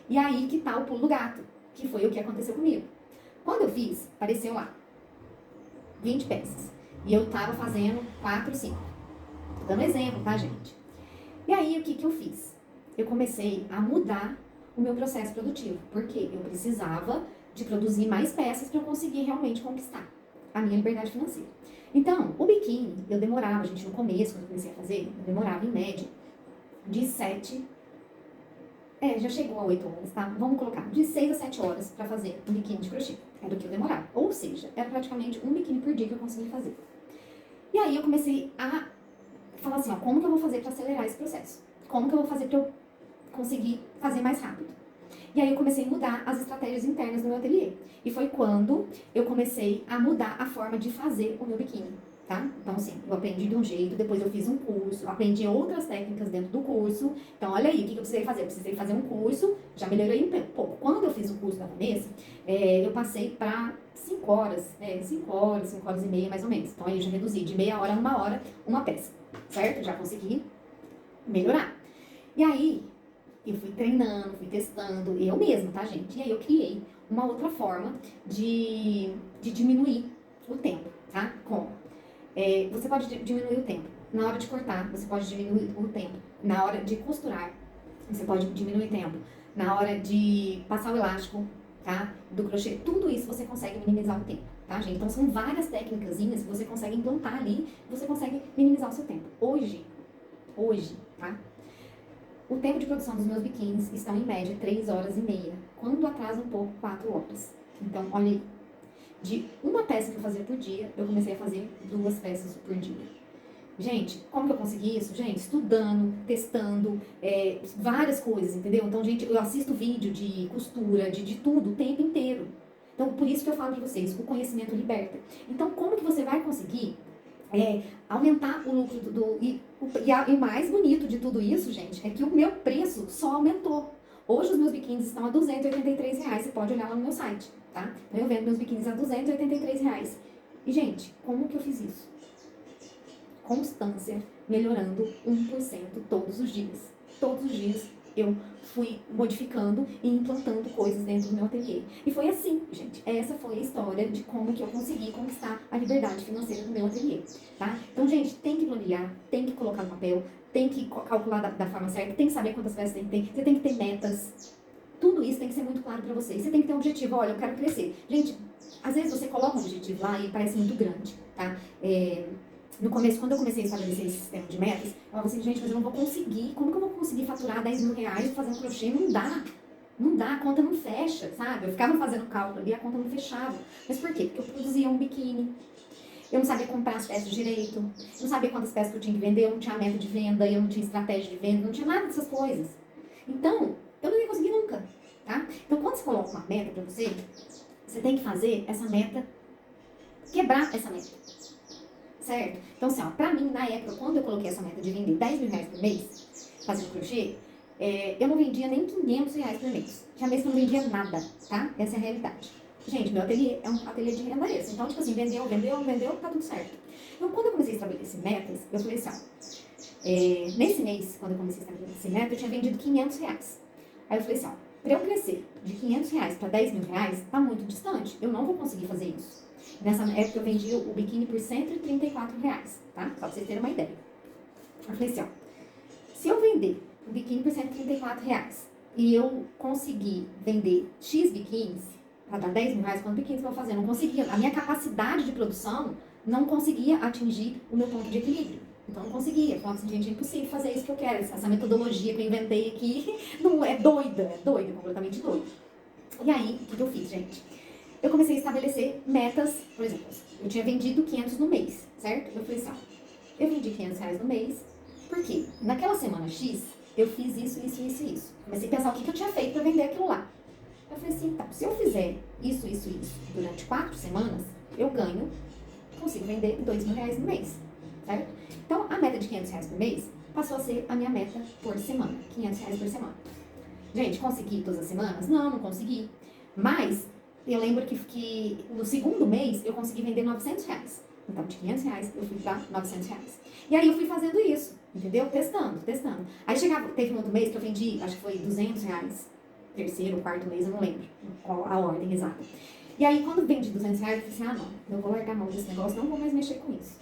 A: E aí que tá o pulo do gato, que foi o que aconteceu comigo. Quando eu fiz, apareceu lá 20 peças. E eu tava fazendo 4, 5. Tô dando exemplo, tá, gente? E aí, o que eu fiz? Eu comecei a mudar o meu processo produtivo, porque eu precisava de produzir mais peças para eu conseguir realmente conquistar a minha liberdade financeira. Então, o biquíni, eu demorava, gente, no começo, quando eu comecei a fazer, eu demorava em média de 7, já chegou a 8 horas, tá? Vamos colocar de 6 a 7 horas para fazer um biquíni de crochê. Era o que eu demorava. Ou seja, era praticamente um biquíni por dia que eu conseguia fazer. E aí eu comecei a falar assim, ó, como que eu vou fazer para acelerar esse processo? Como que eu vou fazer para eu conseguir fazer mais rápido? E aí eu comecei a mudar as estratégias internas do meu ateliê. E foi quando eu comecei a mudar a forma de fazer o meu biquíni, tá? Então, assim, eu aprendi de um jeito, depois eu fiz um curso, aprendi outras técnicas dentro do curso. Então, olha aí, o que eu precisei fazer? Eu precisei fazer um curso, já melhorei um pouco. Quando eu fiz o curso da Vanessa, eu passei para 5 horas, 5 horas, 5 horas e meia, mais ou menos. Então, aí eu já reduzi de meia hora a 1 hora uma peça, certo? Já consegui melhorar. E aí, eu fui treinando, fui testando, eu mesma, tá, gente? E aí eu criei uma outra forma de diminuir o tempo, tá? Como? Você pode diminuir o tempo. Na hora de cortar, você pode diminuir o tempo. Na hora de costurar, você pode diminuir o tempo. Na hora de passar o elástico, tá? Do crochê, tudo isso você consegue minimizar o tempo, tá, gente? Então são várias técnicas que você consegue implantar ali, você consegue minimizar o seu tempo. Hoje, tá? O tempo de produção dos meus biquínis estão em média 3 horas e meia. Quando atrasa um pouco, 4 horas. Então, olha aí. De uma peça que eu fazia por dia, eu comecei a fazer 2 peças por dia. Gente, como que eu consegui isso? Gente, estudando, testando, várias coisas, entendeu? Então, gente, eu assisto vídeo de costura, de tudo, o tempo inteiro. Então, por isso que eu falo pra vocês, o conhecimento liberta. Então, como que você vai conseguir aumentar o lucro e o mais bonito de tudo isso, gente, é que o meu preço só aumentou. Hoje os meus biquínis estão a R$283, você pode olhar lá no meu site, tá? Então eu vendo meus biquínis a R$283. E, gente, como que eu fiz isso? Constância, melhorando 1% todos os dias. Todos os dias eu fui modificando e implantando coisas dentro do meu ateliê. E foi assim, gente. Essa foi a história de como que eu consegui conquistar a liberdade financeira do meu ateliê, tá? Então, gente, tem que planilhar, tem que colocar no papel, tem que calcular da forma certa, tem que saber quantas peças tem que ter, você tem que ter metas. Tudo isso tem que ser muito claro pra você. Você tem que ter um objetivo. Olha, eu quero crescer. Gente, às vezes você coloca um objetivo lá e parece muito grande, tá? No começo, quando eu comecei a estabelecer esse sistema de metas, eu falava assim, gente, mas eu não vou conseguir. Como que eu vou conseguir faturar R$10.000 fazendo crochê? Não dá. Não dá, a conta não fecha, sabe? Eu ficava fazendo cálculo ali e a conta não fechava. Mas por quê? Porque eu produzia um biquíni. Eu não sabia comprar as peças direito. Eu não sabia quantas peças que eu tinha que vender. Eu não tinha meta de venda, eu não tinha estratégia de venda, não tinha nada dessas coisas. Então, eu não ia conseguir nunca, tá? Então, quando você coloca uma meta pra você, você tem que fazer essa meta, quebrar essa meta. Certo? Então, assim, ó, pra mim, na época, quando eu coloquei essa meta de vender R$10.000 por mês, fazendo crochê, Eu não vendia nem R$ 500 por mês. Tinha mês que eu não vendia nada, tá? Essa é a realidade. Gente, meu ateliê é um ateliê de renda extra. Então, tipo assim, vendeu, tá tudo certo. Então, quando eu comecei a estabelecer metas, eu falei assim, nesse mês, quando eu comecei a estabelecer meta, eu tinha vendido R$ 500. Aí eu falei assim, para eu crescer de R$ 500 para R$ 10.000, tá muito distante. Eu não vou conseguir fazer isso. Nessa época eu vendi o biquíni por R$ 134, tá? Só pra vocês terem uma ideia. Eu falei assim, se eu vender o biquíni por R$ 134 e eu conseguir vender X biquínis para dar R$ 10.000, quantos biquínis que eu vou fazer? Eu não conseguia. A minha capacidade de produção não conseguia atingir o meu ponto de equilíbrio. Então eu não conseguia. Eu falava assim, gente, é impossível fazer isso que eu quero. Essa metodologia que eu inventei aqui não é doida, completamente doida. E aí, o que eu fiz, gente? Eu comecei a estabelecer metas, por exemplo, eu tinha vendido 500 no mês, certo? Eu falei assim, eu vendi R$ 500 no mês, por quê? Naquela semana X, eu fiz isso. Comecei a pensar o que eu tinha feito para vender aquilo lá. Eu falei assim, tá, se eu fizer isso durante 4 semanas, eu consigo vender R$ 2.000 no mês, certo? Então, a meta de R$ 500 por mês passou a ser a minha meta por semana, R$ 500 por semana. Gente, consegui todas as semanas? Não consegui. Mas, eu lembro que no segundo mês, eu consegui vender R$ 900. Então, de R$ 500, eu fui para R$ 900. E aí, eu fui fazendo isso, entendeu? Testando. Aí, teve um outro mês que eu vendi, acho que foi R$ 200. Terceiro, quarto mês, eu não lembro qual a ordem exata. E aí, quando vendi R$ 200, eu falei assim, não, eu vou largar a mão desse negócio, não vou mais mexer com isso.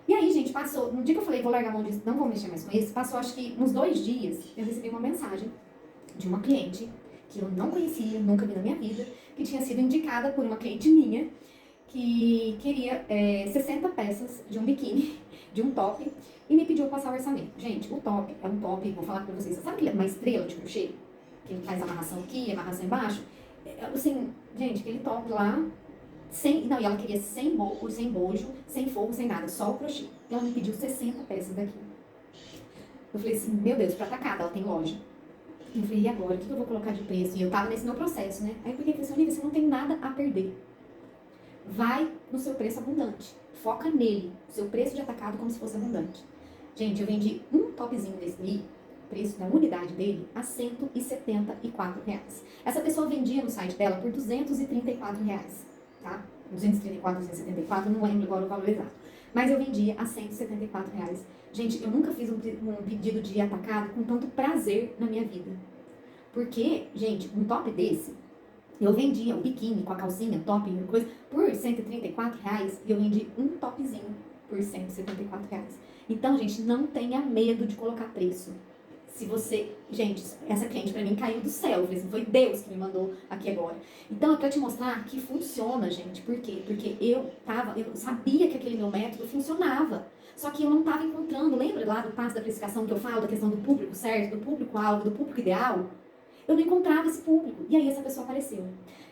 A: E aí, gente, passou, no dia que eu falei, vou largar a mão disso, não vou mexer mais com isso, passou acho que uns 2 dias, eu recebi uma mensagem de uma cliente que eu não conhecia, nunca vi na minha vida, que tinha sido indicada por uma cliente minha, que queria 60 peças de um biquíni, de um top, e me pediu passar o orçamento. Gente, o top é um top, vou falar pra vocês, sabe aquele, uma estrela de crochê? Que faz amarração aqui, amarração embaixo? Assim, gente, aquele top lá, e ela queria sem bojo, sem forro, sem nada, só o crochê. E ela me pediu 60 peças daqui. Eu falei assim, meu Deus, pra atacada, ela tem loja. Eu falei, e agora? O que eu vou colocar de preço? E eu tava nesse meu processo, né? Aí eu peguei e falei assim, Olivia, você não tem nada a perder. Vai no seu preço abundante. Foca nele. Seu preço de atacado como se fosse abundante. Gente, eu vendi um topzinho desse aí, preço da unidade dele, a R$ 174. Essa pessoa vendia no site dela por R$ 234, tá? 234, 274, não lembro agora o valor exato. Mas eu vendia a R$ 174. Gente, eu nunca fiz um pedido de atacado com tanto prazer na minha vida. Porque, gente, um top desse, eu vendia o biquíni com a calcinha, top, coisa, por R$ 134 e eu vendi um topzinho por R$ 174. Então, gente, não tenha medo de colocar preço. Se você... Gente, essa cliente pra mim caiu do céu. Eu falei assim, foi Deus que me mandou aqui agora. Então, é pra te mostrar que funciona, gente. Por quê? Porque eu sabia que aquele meu método funcionava. Só que eu não estava encontrando. Lembra lá do passo da precificação que eu falo, da questão do público certo, do público-alvo, do público ideal? Eu não encontrava esse público. E aí essa pessoa apareceu.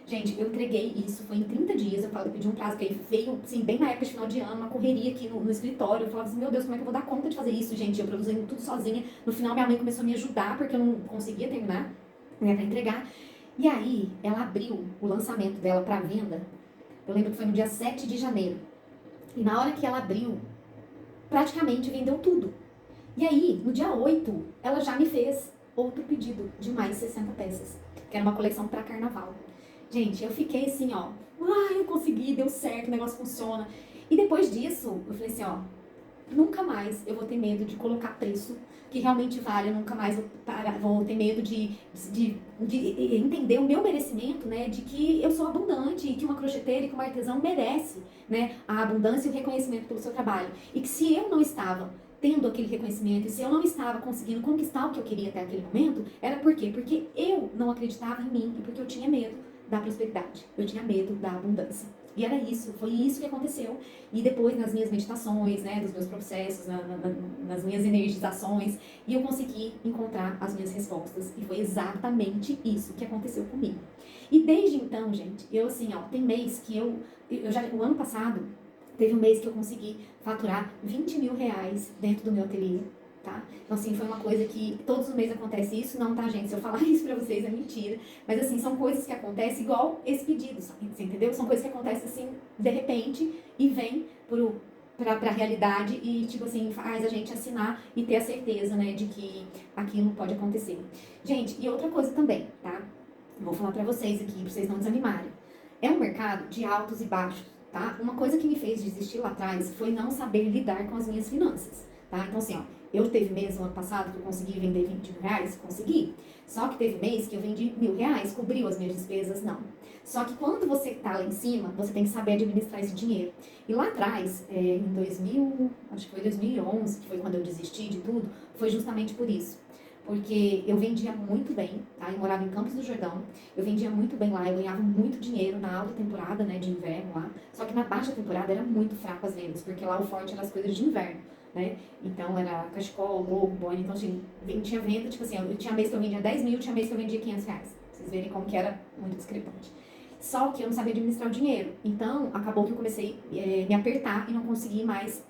A: Gente, eu entreguei isso, foi em 30 dias, eu pedi um prazo, que aí veio, assim, bem na época de final de ano, uma correria aqui no escritório, eu falava assim, meu Deus, como é que eu vou dar conta de fazer isso, gente? Eu produzindo tudo sozinha, no final minha mãe começou a me ajudar, porque eu não conseguia terminar, né, pra entregar. E aí, ela abriu o lançamento dela pra venda, eu lembro que foi no dia 7 de janeiro, e na hora que ela abriu, praticamente vendeu tudo. E aí, no dia 8, ela já me fez outro pedido de mais 60 peças, que era uma coleção para carnaval. Gente, eu fiquei assim, eu consegui, deu certo, o negócio funciona. E depois disso, eu falei assim, nunca mais eu vou ter medo de colocar preço que realmente vale, eu nunca mais vou ter medo de entender o meu merecimento, né, de que eu sou abundante e que uma crocheteira e que uma artesã merece, né, a abundância e o reconhecimento pelo seu trabalho. E que se eu não estava tendo aquele reconhecimento, e se eu não estava conseguindo conquistar o que eu queria até aquele momento, era por quê? Porque eu não acreditava em mim e porque eu tinha medo da prosperidade, eu tinha medo da abundância. E era isso, foi isso que aconteceu. E depois nas minhas meditações, né, dos meus processos, nas minhas energizações, e eu consegui encontrar as minhas respostas. E foi exatamente isso que aconteceu comigo. E desde então, gente, eu assim, tem mês que o ano passado, teve um mês que eu consegui faturar R$ 20.000 dentro do meu ateliê, tá? Então, assim, foi uma coisa que todos os meses acontece isso, não, tá, gente? Se eu falar isso pra vocês é mentira. Mas, assim, são coisas que acontecem igual esse pedido, você entendeu? São coisas que acontecem, assim, de repente e vem por pra realidade e, tipo assim, faz a gente assinar e ter a certeza, né, de que aquilo pode acontecer. Gente, e outra coisa também, tá? Vou falar pra vocês aqui, pra vocês não desanimarem. É um mercado de altos e baixos, tá? Uma coisa que me fez desistir lá atrás foi não saber lidar com as minhas finanças, tá? Então, assim, ó, eu teve mês no ano passado que eu consegui vender R$ 21, consegui. Só que teve mês que eu vendi R$ 1.000, cobriu as minhas despesas? Não. Só que quando você tá lá em cima, você tem que saber administrar esse dinheiro. E lá atrás, em 2000, acho que foi 2011, que foi quando eu desisti de tudo, foi justamente por isso. Porque eu vendia muito bem, tá? Eu morava em Campos do Jordão, eu vendia muito bem lá, eu ganhava muito dinheiro na alta temporada, né, de inverno lá. Só que na baixa temporada era muito fraco as vendas, porque lá o forte era as coisas de inverno, né? Então era cachecol, logo, boina, então assim, tinha venda, tipo assim, eu tinha mês que eu vendia 10 mil, tinha mês que eu vendia R$ 500. Vocês verem como que era muito discrepante. Só que eu não sabia administrar o dinheiro. Então, acabou que eu comecei a me apertar e não consegui mais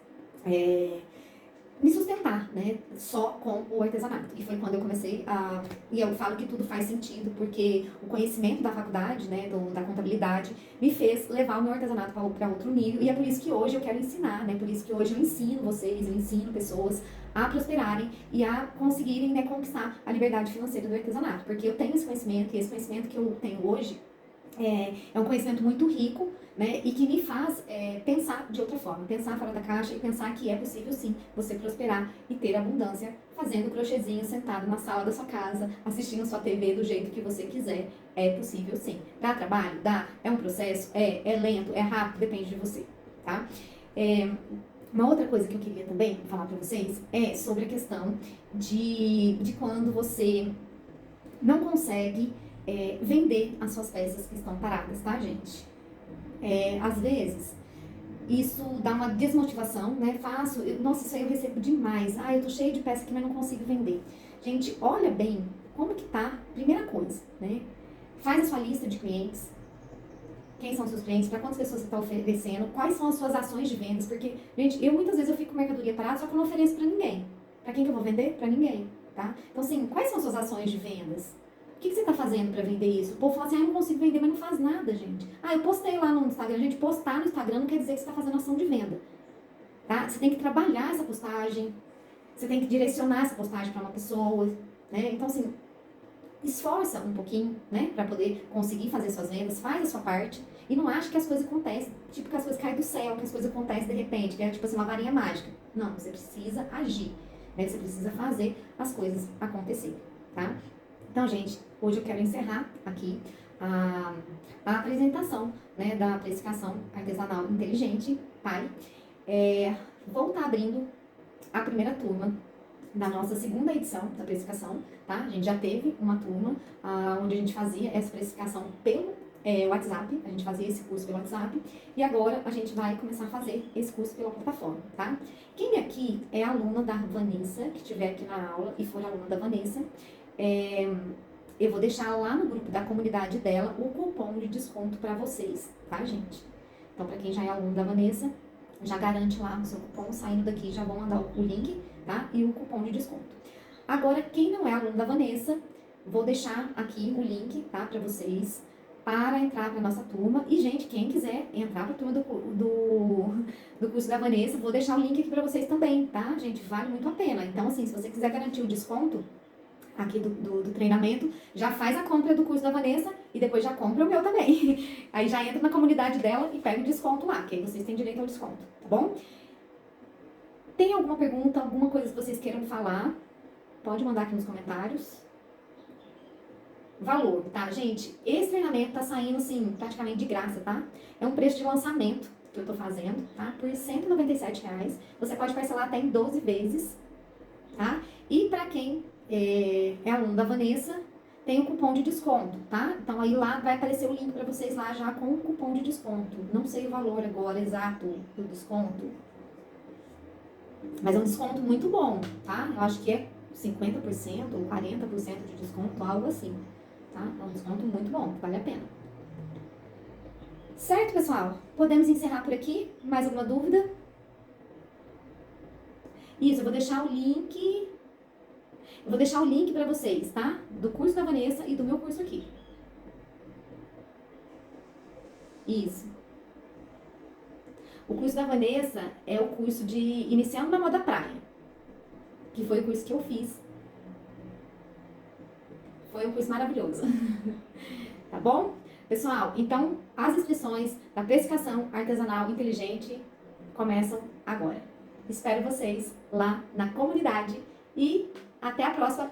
A: me sustentar, né? Só com o artesanato. E foi quando eu comecei a... E eu falo que tudo faz sentido, porque o conhecimento da faculdade, né, da contabilidade, me fez levar o meu artesanato para outro nível. E é por isso que hoje eu quero ensinar, né? Por isso que hoje eu ensino vocês, eu ensino pessoas a prosperarem e a conseguirem, né, conquistar a liberdade financeira do artesanato. Porque eu tenho esse conhecimento, e esse conhecimento que eu tenho hoje é um conhecimento muito rico, né, e que me faz pensar de outra forma, pensar fora da caixa e pensar que é possível sim você prosperar e ter abundância fazendo crochêzinho sentado na sala da sua casa, assistindo sua TV do jeito que você quiser. É possível sim. Dá trabalho? Dá. É um processo? É lento? É rápido? Depende de você, tá? Uma outra coisa que eu queria também falar para vocês é sobre a questão de quando você não consegue vender as suas peças que estão paradas, tá, gente? Às vezes, isso dá uma desmotivação, né? Nossa, isso aí eu recebo demais. Eu tô cheio de peça aqui, mas não consigo vender. Gente, olha bem como que tá. Primeira coisa, né? Faz a sua lista de clientes. Quem são seus clientes? Para quantas pessoas você está oferecendo? Quais são as suas ações de vendas? Porque, gente, muitas vezes eu fico com mercadoria parada, só que eu não ofereço para ninguém. Para quem que eu vou vender? Para ninguém, tá? Então, assim, quais são as suas ações de vendas? O que você está fazendo para vender isso? O povo fala assim, eu não consigo vender, mas não faz nada, gente. Eu postei lá no Instagram. Gente, postar no Instagram não quer dizer que você está fazendo ação de venda, tá? Você tem que trabalhar essa postagem, você tem que direcionar essa postagem para uma pessoa, né? Então, assim, esforça um pouquinho, né, para poder conseguir fazer suas vendas, faz a sua parte e não acha que as coisas acontecem, tipo que as coisas caem do céu, que as coisas acontecem de repente, que é tipo assim uma varinha mágica. Não, você precisa agir, né? Você precisa fazer as coisas acontecerem, tá? Então, gente, hoje eu quero encerrar aqui a apresentação, né, da precificação artesanal inteligente, pai. Vou estar abrindo a primeira turma da nossa segunda edição da precificação, tá? A gente já teve uma turma onde a gente fazia essa precificação pelo WhatsApp, a gente fazia esse curso pelo WhatsApp, e agora a gente vai começar a fazer esse curso pela plataforma, tá? Quem aqui é aluna da Vanessa, que estiver aqui na aula e for aluna da Vanessa, eu vou deixar lá no grupo da comunidade dela o cupom de desconto para vocês, tá, gente? Então, para quem já é aluno da Vanessa, já garante lá o seu cupom, saindo daqui já vão mandar o link, tá? E o cupom de desconto. Agora, quem não é aluno da Vanessa, vou deixar aqui o link, tá? Para vocês, para entrar para nossa turma. E, gente, quem quiser entrar para a turma do curso da Vanessa, vou deixar o link aqui para vocês também, tá? Gente, vale muito a pena. Então, assim, se você quiser garantir o desconto aqui do treinamento, já faz a compra do curso da Vanessa e depois já compra o meu também. Aí já entra na comunidade dela e pega o desconto lá, que aí vocês têm direito ao desconto, tá bom? Tem alguma pergunta, alguma coisa que vocês queiram falar? Pode mandar aqui nos comentários. Valor, tá, gente? Esse treinamento tá saindo, assim, praticamente de graça, tá? É um preço de lançamento que eu tô fazendo, tá? Por R$ 197. Você pode parcelar até em 12 vezes, tá? E pra quem é aluno da Vanessa, tem o cupom de desconto, tá? Então aí lá vai aparecer o link para vocês lá já com o cupom de desconto. Não sei o valor agora exato do desconto, mas é um desconto muito bom, tá? Eu acho que é 50% ou 40% de desconto, algo assim, tá? É um desconto muito bom, vale a pena. Certo, pessoal? Podemos encerrar por aqui? Mais alguma dúvida? Isso, eu vou deixar o link... Eu vou deixar o link para vocês, tá? Do curso da Vanessa e do meu curso aqui. Isso. O curso da Vanessa é o curso de Iniciando na Moda Praia, que foi o curso que eu fiz. Foi um curso maravilhoso. Tá bom? Pessoal, então as inscrições da precificação artesanal inteligente começam agora. Espero vocês lá na comunidade e até a próxima.